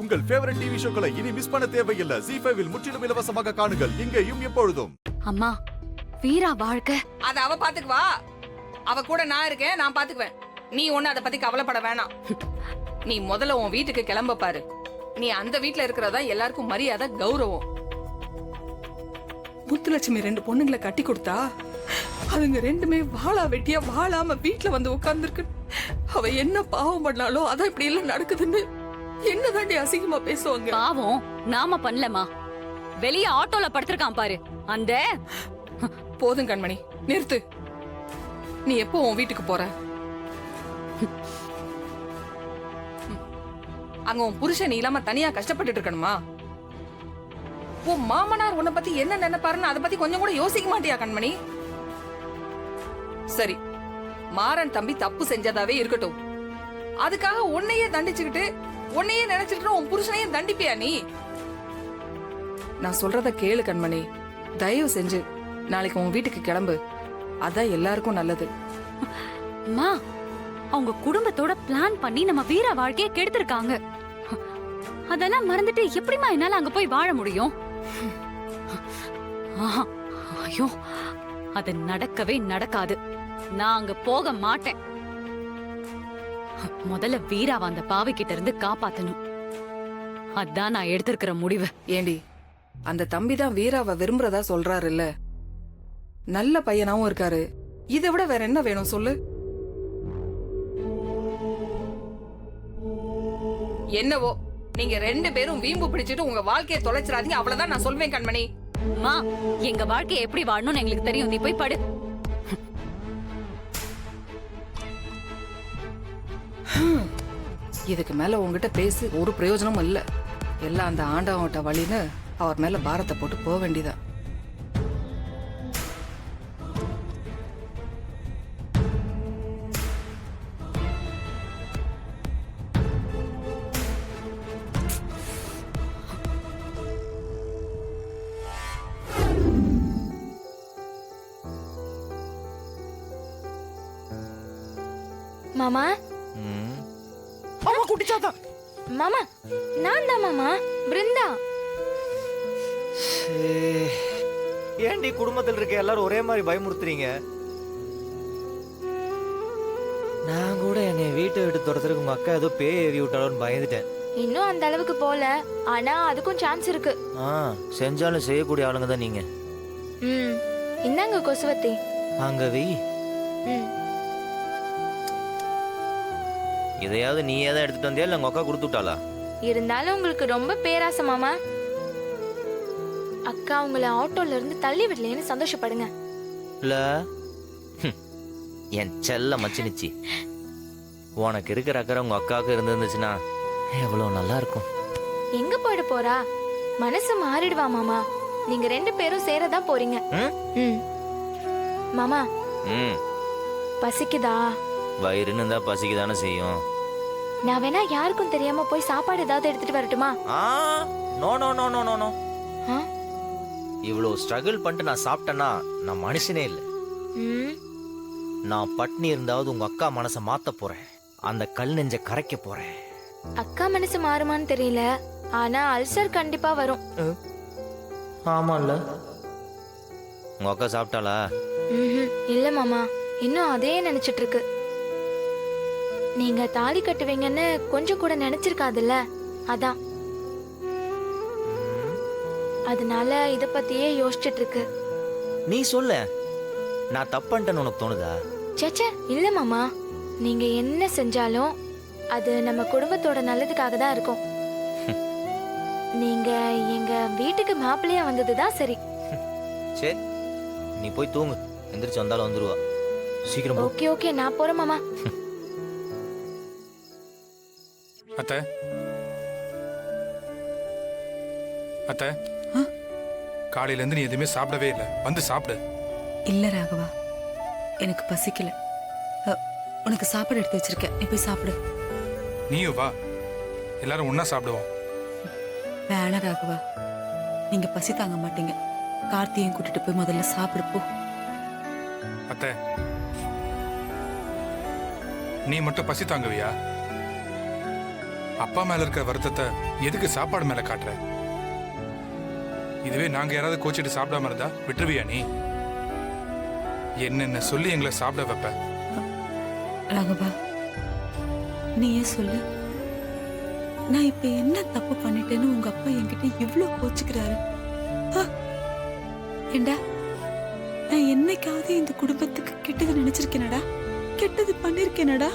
உங்கள் favourite TV ஷோக்களை இனி miss பண்ண தேவையில்லை. ZEE5 இல் முற்றிலும் இலவசமாக காணுங்கள். இங்கேயும் எப்பொழுதும். அம்மா, வீரா வாழ்க்கை அத அவ பாத்துக்குவா. அவ கூட நான் இருக்கேன், நான் பாத்துக்குவேன். நீ ஒண்ணு அத பத்தி கவலைப்பட வேணாம். நீ முதல்ல உன் வீட்டுக்கு கிளம்ப பாரு. நீ அந்த வீட்டுல இருக்கிறதா எல்லாருக்கும் மரியாதை, கௌரவம். முத்துலட்சுமி 2 பொண்ணுங்களை கட்டி கொடுத்தா அதுங்க 2மே வாழா வெட்டியா வாழாம வீட்டுல வந்து உட்கார்ந்துருக்கு. அவ என்ன பாவம் பண்ணாலோ அதான் இப்படி எல்லாம் நடக்குதுன்னு என்ன தாண்டி அசிங்கமா பேசுவாங்க. பாவம் நாம பண்ணலமா. வெளிய ஆட்டோல படுத்திருக்கான் பாரு அந்த. போதும் கண்மணி, நிறுத்து. நீ எப்போ உன் வீட்டுக்கு போற? அங்க உன் புருஷன் நீ இல்லாம தனியா கஷ்டப்பட்டுட்டு இருக்கணுமா? உன் மாமனார் உன்னை பத்தி என்ன நினைப்பாருன்னு அதை பத்தி கொஞ்சம் கூட யோசிக்க மாட்டியா கண்மணி? சரி, மாறன் தம்பி தப்பு செஞ்சதாவே இருக்கட்டும். அதுக்காக உன்னையே தண்டிச்சுக்கிட்டு உன்னையே நினைச்சிட்டு உன் புருஷனையும் தண்டிப்பியா நீ? நான் சொல்றத கேளு கண்மணி. தயவு செஞ்சு நாளைக்கு உன் வீட்டுக்கு கிளம்பு. அதான் எல்லாருக்கும் நல்லது. அம்மா, அவங்க குடும்பத்தோட பிளான் பண்ணி நம்ம வீரா வாழ்க்கையை கெடுத்திருக்காங்க. அதெல்லாம் மறந்துட்டு எப்படிமா என்னால அங்க போய் வாழ முடியும்? ஐயோ, அது நடக்கவே நடக்காது. நான் அங்க போக மாட்டேன். முதல்ல வீராவை அந்த பாவை கிட்ட இருந்து காப்பாத்தணும். அதான் நான் எடுத்திருக்கிற முடிவு. ஏண்டி, அந்த தம்பிதான் வீராவை விரும்புறதா சொல்றாரு இல்ல? நல்ல பையனாவும் இருக்காரு. இதை விட வேற என்ன வேணும் சொல்லு? என்னவோ, நீங்க 2 பேரும் வீம்பு பிடிச்சிட்டு உங்க வாழ்க்கையை தொலைச்சிடாதீங்க. அவ்வளவுதான் நான் சொல்வேன் கண்மணி. அம்மா, எங்க வாழ்க்கையை எப்படி வாழணும்னு எங்களுக்கு தெரியும். நீ போய் படு. இதுக்கு மேல உங்ககிட்ட பேசி ஒரு பிரயோஜனமும் இல்ல. எல்லாம் அந்த ஆண்டவன்கிட்ட வழின்னு அவர் மேல பாரத்தை போட்டு போக வேண்டியதான். மாமா, அம்மா குட்டிச்சாத்தா. மாமா, நான் தான் மாமா, பிருந்தா. ஏன்டி குடும்பத்தில் இருக்க எல்லாரும் ஒரே மாதிரி பயமுறுத்துறீங்க? நான் கூட என்னை வீட்டை விட்டு துரத்துறதுக்கு உங்க அக்கா ஏதோ பேய் ஏவி விட்டாலும் பயந்துட்டேன். இன்னும் அந்த அளவுக்கு போல, ஆனா அதுக்கும் சான்ஸ் இருக்கு. செஞ்சாலும் செய்யக்கூடிய ஆளுங்க தான் நீங்க. இந்தாங்க கொசுவத்தி. அங்க வெய். இதையாவது நீ ஏதாவது எடுத்துட்டு வந்தியா இல்ல உங்க அக்கா கொடுத்து விட்டாளா? இருந்தாலும் உங்களுக்கு ரொம்ப பேராசை மாமா. அக்கா உங்களை ஆட்டோல இருந்து தள்ளி விடலைன்னு சந்தோஷப்படுங்க. இல்ல என் செல்ல மச்சினிச்சி, உனக்கு இருக்கிற அக்கறை உங்க அக்காவுக்கு இருந்துச்சுன்னா எவ்வளவு நல்லா இருக்கும். எங்க போயிட போறா? மனசு மாறிடுவா மாமா. நீங்க 2 பேரும் சேரதான் போறீங்க. மாமா, பசிக்குதா? வயிறுன்னு இருந்தா பசிக்குதானே செய்யும். நான் வேணா யாருக்கும் தெரியாம போய் சாப்பாடு ஏதாவது எடுத்துட்டு வரட்டுமா? No no no no no no. இவ்வளவு ஸ்ட்ரகிள் பண்ணிட்டு நான் சாப்பிட்டேன்னா நான் மனுஷனே இல்லை. நான் பட்னி இருந்தாவது உங்க அக்கா மனசை மாத்த போறேன். அந்த கல் நெஞ்ச கரைக்க போறேன். அக்கா மனசு மாறுமான்னு தெரியல, ஆனா அல்சர் கண்டிப்பா வரும். ஆமால்ல. உங்க அக்கா சாப்பிட்டாளா? இல்ல மாமா, இன்னும் அதே நினைச்சிட்டு இருக்கு. நீங்க தாலி கட்டுவீங்கன்னு கொஞ்சம் கூட நினைச்சிருக்காதுல்ல, அதான். அதனால இத பத்தியே யோசிச்சுட்டு இருக்கு. நீ சொல்ல, நான் தப்புன்ட்டேன்னு உனக்கு தோணுதா? சேச்சே, இல்ல மாமா. நீங்க என்ன செஞ்சாலும் அது நம்ம குடும்பத்தோட நல்லதுக்காக தான் இருக்கும். நீங்க எங்க வீட்டுக்கு மாப்பிள்ளையா வந்ததுதான் சரி. சரி, நீ போய் தூங்கு. எந்திரிச்சு வந்தாலும் வந்துருவா. சீக்கிரம். ஓகே ஓகே, நான் போறேன் மாமா. அத்தை, அத்தை, காலையில இருந்து நீ எதுவுமே சாப்பிடவே இல்லை. வந்து சாப்பிடு. இல்ல ராகவா, எனக்கு பசிக்கல. உனக்கு சாப்பாடு எடுத்து வச்சிருக்கேன், நீ போய் சாப்பிடு. நீயும் வா, எல்லாரும் ஒன்னா சாப்பிடுவோம். வேணா ராகவா, நீங்க பசி தாங்க மாட்டீங்க. கார்த்தியையும் கூட்டிட்டு போய் முதல்ல சாப்பிடு போ. அத்தை, நீ மட்டும் பசி தாங்குவியா? அப்பா மேல இருக்க வருத்தத்தை எதுக்கு சாப்பாடு மேல காட்டுற? இதுவே நாங்க யாராவது கோச்சிட்டு சாப்பிடாம இருந்தா விட்டுருவியா நீ? என்னென்ன சொல்லி எங்களை சாப்பிட வைப்ப? ராகவா, நீயே சொல்லு. நான் இப்ப என்ன தப்பு பண்ணிட்டேன்னு உங்க அப்பா என்கிட்ட இவ்ளோ கோச்சுக்கிறாரு? ஏண்டா, நான் என்னைக்காவது இந்த குடும்பத்துக்கு கெட்டது நினைச்சிருக்கேனடா? கெட்டது பண்ணிருக்கேனடா?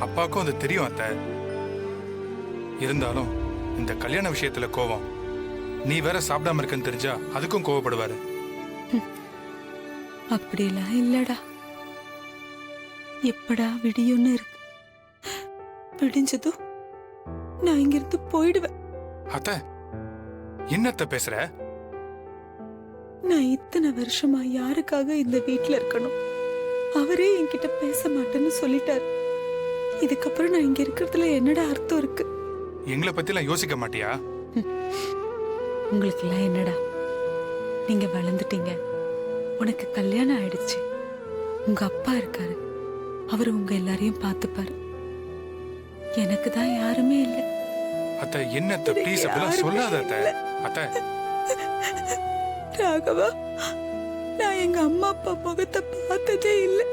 அப்பாவுக்கும் அது தெரியும் அத்தை. இருந்தாலும் இந்த கல்யாண விஷயத்துல கோவம். நீ வேற சாப்பிடாம இருக்கன்னு தெரிஞ்சா அதுக்கும் கோவப்படுவாரு. அப்படிலாம் இல்லடா. எப்படா விடியும்னு இருக்கு. விடிஞ்சதும் நான் இங்கிருந்து போயிடுவேன். அத்தை, என்னத்த பேசுற? நான் இத்தனை வருஷமா யாருக்காக இந்த வீட்ல இருக்கணும்? அவரே என்கிட்ட பேச மாட்டேன்னு சொல்லிட்டாரு. இதுக்கப்புறம் நான் இங்க இருக்கிறதுல என்னடா அர்த்தம் இருக்கு? எங்களை பத்திலாம் யோசிக்க மாட்டியா? உங்களுக்கு எல்லாம் என்னடா? நீங்க வளர்ந்துட்டீங்க, உனக்கு கல்யாணம் ஆயிடுச்சு, உங்க அப்பா இருக்காரு, அவர் உங்க எல்லாரையும் பார்த்துப்பாரு. எனக்கு தான் யாருமே இல்லை. அத்தை, என்னத்த ப்ளீஸ் அப்படிலாம் சொல்லாத அத்தை. அத்தை, ராகவா, நான் எங்க அம்மா அப்பா முகத்தை பார்த்ததே இல்லை.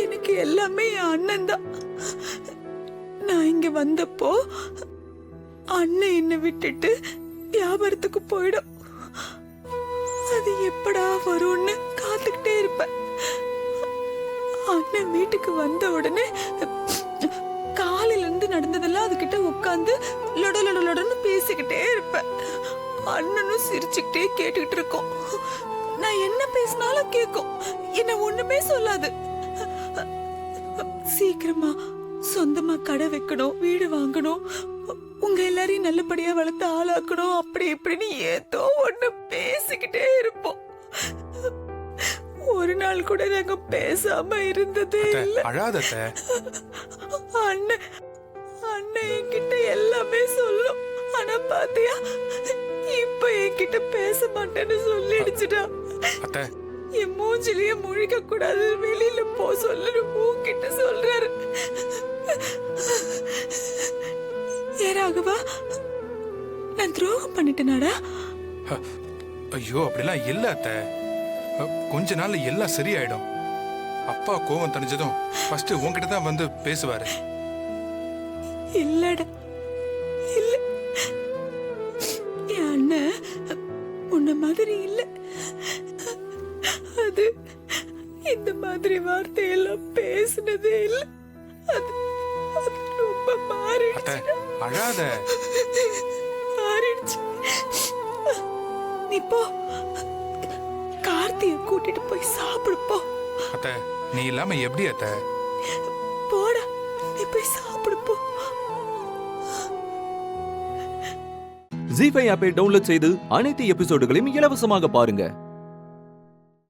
எனக்கு எல்லாமே என் அண்ணன் தான். நான் இங்க வந்தப்போ அண்ணன் என்னை விட்டுட்டு வியாபாரத்துக்கு போயிடும். அது எப்படா வரும்னு காத்துக்கிட்டே இருப்பேன். அண்ணன் வீட்டுக்கு வந்த உடனே காலையில இருந்து நடந்ததெல்லாம் அதுகிட்ட உட்காந்து லொடன்னு பேசிக்கிட்டே இருப்பேன். அண்ணனும் சிரிச்சுக்கிட்டே கேட்டுக்கிட்டு இருக்கோம். நான் என்ன பேசினாலும் கேட்கும், என்ன ஒண்ணுமே சொல்லாது. சீக்கிரமா சொந்தமா கடை வைக்கணும், வீடு வாங்கணும், உங்க எல்லாரையும் நல்லபடியா வளர்த்து ஆளாக்கணும், அப்படி இப்படின்னு ஏதோ ஒண்ணு பேசிக்கிட்டே இருப்போம். ஒரு நாள் கூட நாங்க பேசாம இருந்ததே அத்தை, இல்ல. அழாத அத்தை. அண்ணன் அண்ணன் என்கிட்ட எல்லாமே சொல்லும். ஆனா பாத்தியா, இப்ப என்கிட்ட பேச மாட்டேன்னு சொல்லிடுச்சுடா. அத்தை, என் மூஞ்சிலேயே முழிக்க கூடாது, வெளியில போ சொல்லணும் உன்கிட்ட சொல்றாரு. ஏ ராகவா, நான் துரோகம் பண்ணிட்டேனாடா? ஐயோ அப்படிலாம் இல்ல அத்தை. கொஞ்ச நாள்ல எல்லாம் சரியாயிடும். அப்பா கோவம் தணிஞ்சதும் ஃபர்ஸ்ட் உன்கிட்ட தான் வந்து பேசுவாரு. இல்லடா, இல்ல. என் அண்ணன் உன்ன மாதிரி இல்ல. அது இந்த மாதிரி வார்த்தையெல்லாம் பேசினதே இல்ல. அது அது ரொம்ப அத்தை, மாறிடுச்சு. அழாத. மாறிடுச்சு. நீ போ, கார்த்தியை கூட்டிட்டு போய் சாப்பிடு போ. அத்தை, நீ இல்லாம எப்படி அத்தை? போடா, நீ போய் சாப்பிடு போ. ஜீ5 ஆப்பை டவுன்லோட் செய்து அனைத்து எபிசோடுகளையும் இலவசமாக பாருங்க.